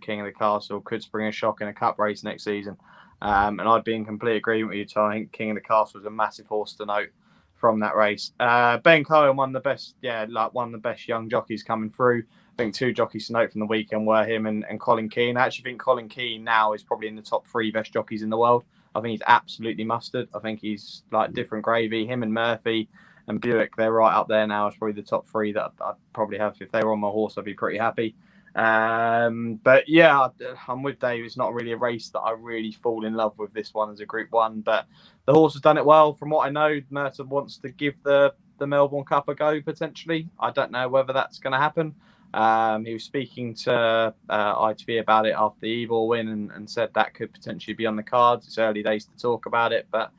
King of the Castle could spring a shock in a cup race next season. And I'd be in complete agreement with you, Tom. I think King of the Castle is a massive horse to note from that race. Ben Cohen, one of the best young jockeys coming through. I think 2 jockeys to note from the weekend were him and Colin Keane. I actually think Colin Keane now is probably in the top 3 best jockeys in the world. I think he's absolutely mustard. I think he's like different gravy. Him and Murphy and Buick, they're right up there now. It's probably the top 3 that I'd probably have. If they were on my horse, I'd be pretty happy. But yeah, I'm with Dave. It's not really a race that I really fall in love with, this one as a Group 1. But the horse has done it well. From what I know, Merton wants to give the Melbourne Cup a go, potentially. I don't know whether that's going to happen. He was speaking to ITV about it after the Evil win and said that could potentially be on the cards. It's early days to talk about it, but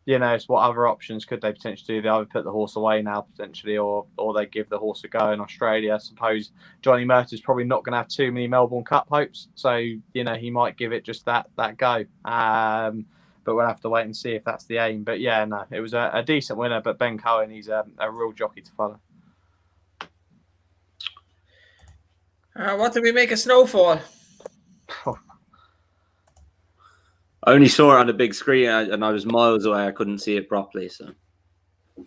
it's what other options could they potentially do? They either put the horse away now potentially, or they give the horse a go in Australia. I suppose Johnny Merton's probably not going to have too many Melbourne Cup hopes, so he might give it just that go. But we'll have to wait and see if that's the aim. But yeah, no, it was a decent winner. But Ben Cohen, he's a real jockey to follow. What did we make of Snowfall? I only saw it on the big screen and I was miles away. I couldn't see it properly. So,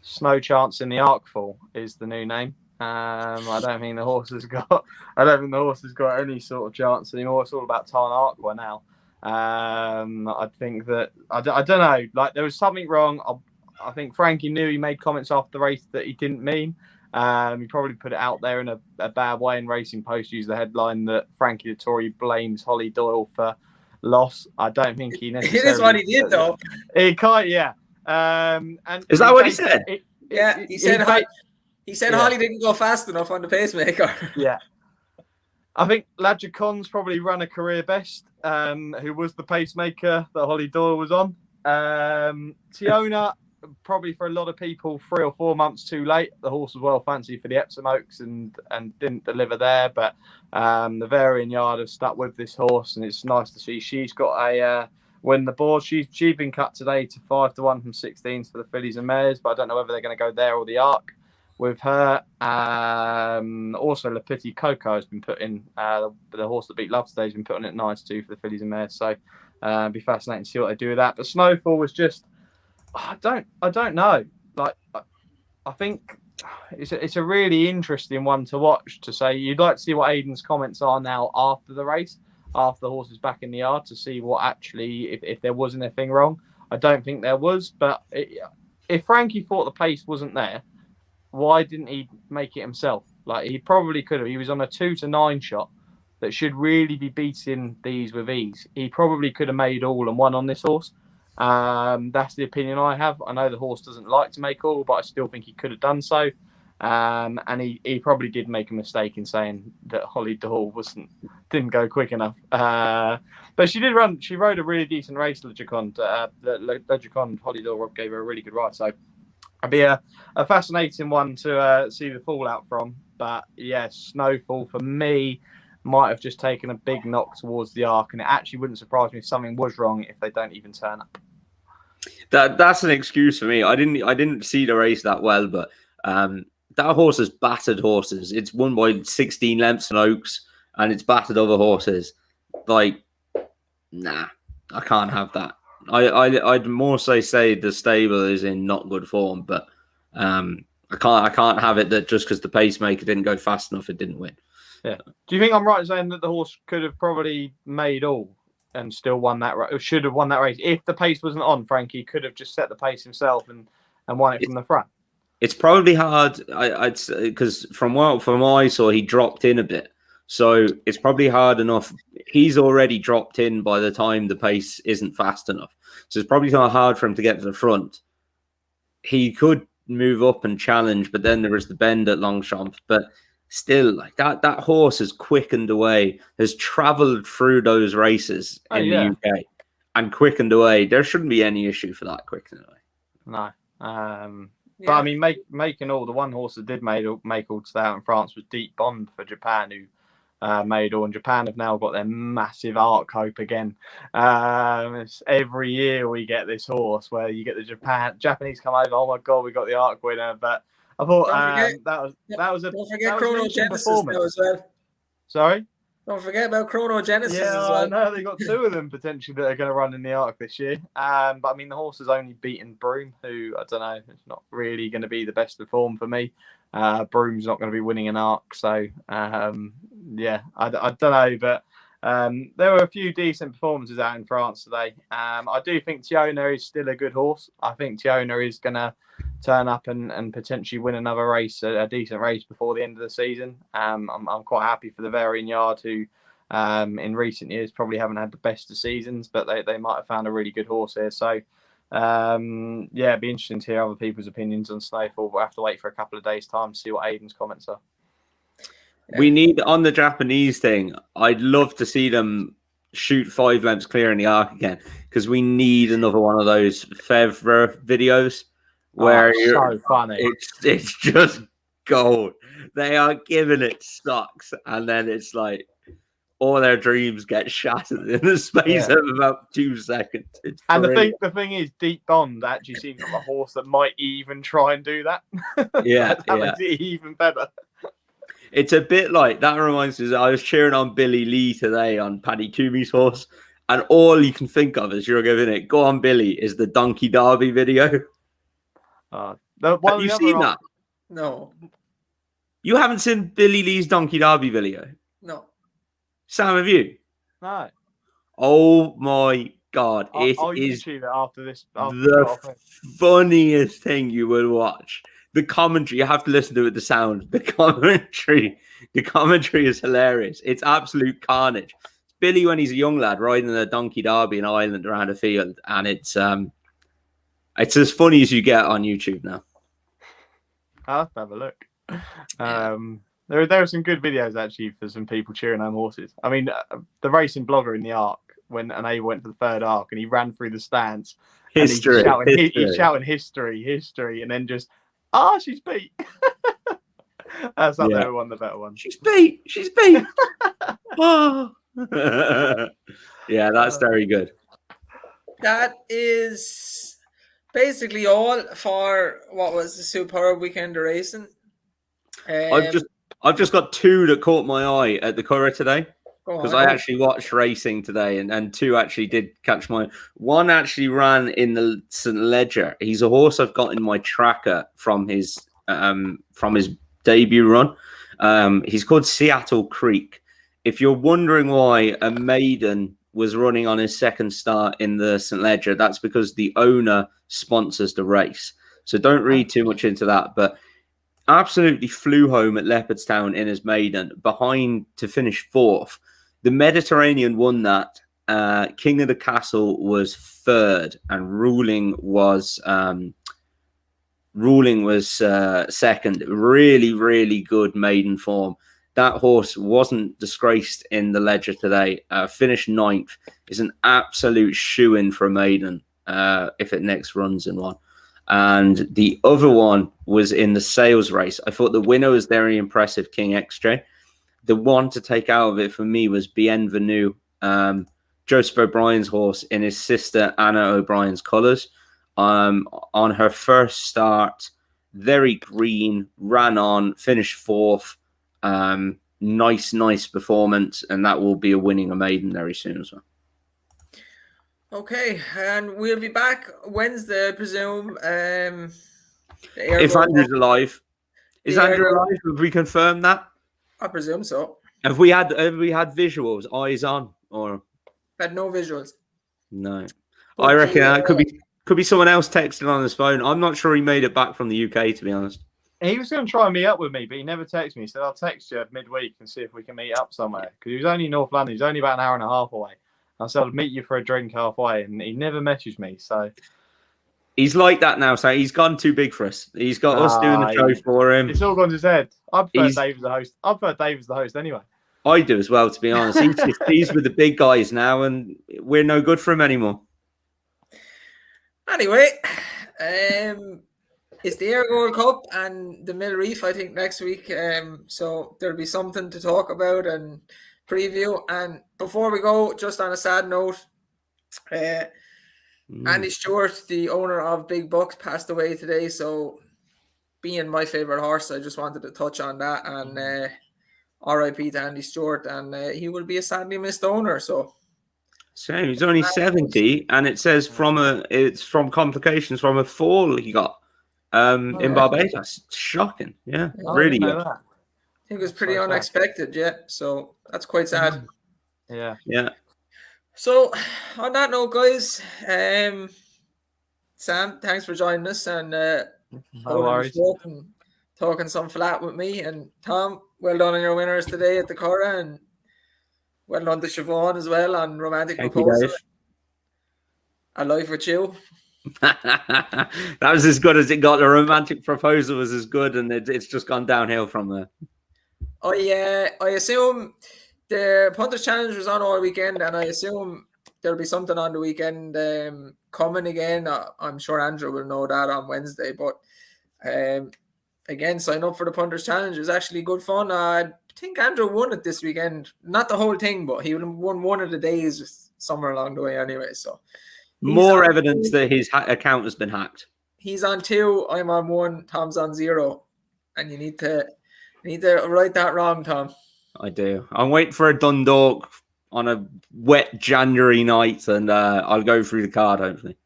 Snow Chance in the Arkfall is the new name. I don't think the horse has got any sort of chance anymore. It's all about Tarn Arkwa now. I think that I don't know. Like, there was something wrong. I think Frankie knew. He made comments after the race that he didn't mean. He probably put it out there in a bad way. And Racing Post used the headline that Frankie Dettori blames Holly Doyle for loss. I don't think he necessarily. It is what he did, though. He can't. Yeah. And is that what he said? He said Holly didn't go fast enough on the pacemaker. Yeah. I think Ladja Khan's probably run a career best, who was the pacemaker that Holly Doyle was on. Tiona, probably for a lot of people, 3 or 4 months too late. The horse was well fancied for the Epsom Oaks and didn't deliver there. But the Varian Yard have stuck with this horse, and it's nice to see she's got a win the board. She's been cut today to 5-1 from 16s for the fillies and mares, but I don't know whether they're going to go there or the Arc with her. Also, Le Petit Coco has been put in, the horse that beat Love today has been put on at 9-2 for the fillies and mares. So it'd be fascinating to see what they do with that. But Snowfall was just, I don't know. Like, I think it's a really interesting one to watch. To say, you'd like to see what Aidan's comments are now after the race, after the horse is back in the yard, to see what actually, if there was anything wrong. I don't think there was, but if Frankie thought the pace wasn't there, why didn't he make it himself? Like, he probably could have. He was on a 2-9 shot that should really be beating these with ease. He probably could have made all and won on this horse. That's the opinion I have. I know the horse doesn't like to make all, but I still think he could have done so. And he probably did make a mistake in saying that Holly Doyle didn't go quick enough. But she did run. She rode a really decent race, Legicon. Holly Doyle gave her a really good ride. So it'd be a fascinating one to see the fallout from. But yes, Snowfall for me might have just taken a big knock towards the Arc, and it actually wouldn't surprise me if something was wrong if they don't even turn up. That's an excuse for me. I didn't see the race that well, but that horse has battered horses. It's won by 16 lengths in Oaks, and it's battered other horses. Like, nah, I can't have that. I'd more say the stable is in not good form, but I can't have it that just because the pacemaker didn't go fast enough, it didn't win. Yeah. Do you think I'm right in saying that the horse could have probably made all and still won that race? Should have won that race if the pace wasn't on. Frankie could have just set the pace himself and won it from the front. It's probably hard. I'd say because from what I saw, he dropped in a bit, so it's probably hard enough. He's already dropped in by the time the pace isn't fast enough, so it's probably not hard for him to get to the front. He could move up and challenge, but then there was the bend at Longchamp. But still, like that horse has quickened away, has travelled through those races in the UK and quickened away. There shouldn't be any issue for that quickening away. No. But I mean, making all, the one horse that did make all to stay out in France was Deep Bond for Japan, who made all. And Japan have now got their massive Arc Hope again. Every year we get this horse where you get the Japanese come over. Oh my God, we got the Arc winner! But I thought that was a don't forget Chronogenesis now as well. Sorry. Don't forget about Chronogenesis as well. I know they got two of them potentially that are going to run in the Arc this year. But I mean, the horse has only beaten Broome, who I don't know, it's not really going to be the best of form for me. Broome's not going to be winning an Arc, so I don't know. But there were a few decent performances out in France today. I do think Tiona is still a good horse. I think Tiona is going to turn up and potentially win another race, a decent race before the end of the season. I'm quite happy for the Varian Yard, who in recent years probably haven't had the best of seasons, but they might have found a really good horse here. So it'd be interesting to hear other people's opinions on Snowfall. We'll have to wait for a couple of days' time to see what Aidan's comments are. We need, on the Japanese thing, I'd love to see them shoot 5 lengths clear in the Arc again, because we need another one of those Fevre videos where so funny. It's just gold. They are giving it sucks, and then it's like all their dreams get shattered in the space of about 2 seconds. And the thing is, Deep Bond actually seems like a horse that might even try and do that. That makes it even better. It's a bit like, that reminds me, I was cheering on Billy Lee today on Paddy Toomey's horse, and all you can think of as you're giving it, go on Billy, is the Donkey Derby video. Have you seen that? No. You haven't seen Billy Lee's Donkey Derby video? No. Sam, have you? No. Oh my God. I'll YouTube it after this. The funniest thing you will watch. The commentary, you have to listen to it, the sound. The commentary is hilarious. It's absolute carnage. It's Billy when he's a young lad riding a Donkey Derby in Ireland around a field, and it's as funny as you get on YouTube now. I'll have to have a look. There are some good videos actually for some people cheering on horses. I mean, the racing blogger in the Arc, when Abel went to the third Arc and he ran through the stands, he's shouting history, and then just, she's beat. That's up there, one of the better ones. She's beat. Oh. Yeah, that's very good. That is basically all for what was the superb weekend of racing. I've just got 2 that caught my eye at the Curragh today, because I actually watched racing today, and 2 actually did catch my. One actually ran in the St. Leger. He's a horse I've got in my tracker from his debut run. He's called Seattle Creek. If you're wondering why a maiden was running on his second start in the St. Leger, that's because the owner sponsors the race. So don't read too much into that, but absolutely flew home at Leopardstown in his maiden, behind to finish 4th. The Mediterranean won that. King of the Castle was 3rd, and Ruling was 2nd. Really, really good maiden form. That horse wasn't disgraced in the Leger today. Finished 9th. Is an absolute shoe-in for a maiden if it next runs in one. And the other one was in the sales race. I thought the winner was very impressive, King XJ. The one to take out of it for me was Bienvenue, Joseph O'Brien's horse, in his sister Anna O'Brien's colours. On her first start, very green, ran on, finished 4th. Nice performance, and that will be a winning a maiden very soon as well. Okay, and we'll be back Wednesday, I presume. If Andrew's alive. Is Andrew alive? Have we confirmed that? I presume so. Have we had visuals, eyes on, or Had no visuals. no? But I reckon that could be someone else texting on his phone. I'm not sure he made it back from the UK, to be honest. He was going to try and meet up with me, but he never texted me. He said, I'll text you midweek and see if we can meet up somewhere. Because he was only in North London. He was only about an hour and a half away. I said, I'll meet you for a drink halfway. And he never messaged me. So He's like that now. So he's gone too big for us. He's got us doing the show for him. It's all gone to his head. I prefer Dave as the host. I prefer Dave as the host anyway. I do as well, to be honest. He's with the big guys now, and we're no good for him anymore. Anyway, it's the Air Gold Cup and the Mill Reef, I think, next week. So there'll be something to talk about and preview. And before we go, just on a sad note, Andy Stewart, the owner of Big Bucks, passed away today. So being my favourite horse, I just wanted to touch on that. And RIP to Andy Stewart. And he will be a sadly missed owner. So he's only 70, and it says it's from complications from a fall he got. In Barbados. Shocking. Yeah, really good. I think it was pretty unexpected, so that's quite sad. Yeah. So on that note, guys, Sam, thanks for joining us and talking some flat with me. And Tom, well done on your winners today at the Curragh, and well done to Siobhan as well on Romantic Proposal. A Life with You. That was as good as it got. The Romantic Proposal was as good, and it's just gone downhill from there. I assume the Punters Challenge was on all weekend, and I assume there'll be something on the weekend coming again. I'm sure Andrew will know that on Wednesday, but again, sign up for the Punters Challenge. It was actually good fun. I think Andrew won it this weekend. Not the whole thing, but he won one of the days somewhere along the way anyway, so more evidence that his account has been hacked. He's on 2, I'm on 1, Tom's on 0. And you need to right that wrong, Tom. I do. I'm waiting for a Dundalk on a wet January night, and I'll go through the card, hopefully.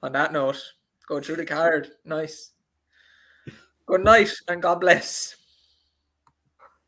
On that note, go through the card. Nice. Good night, and God bless.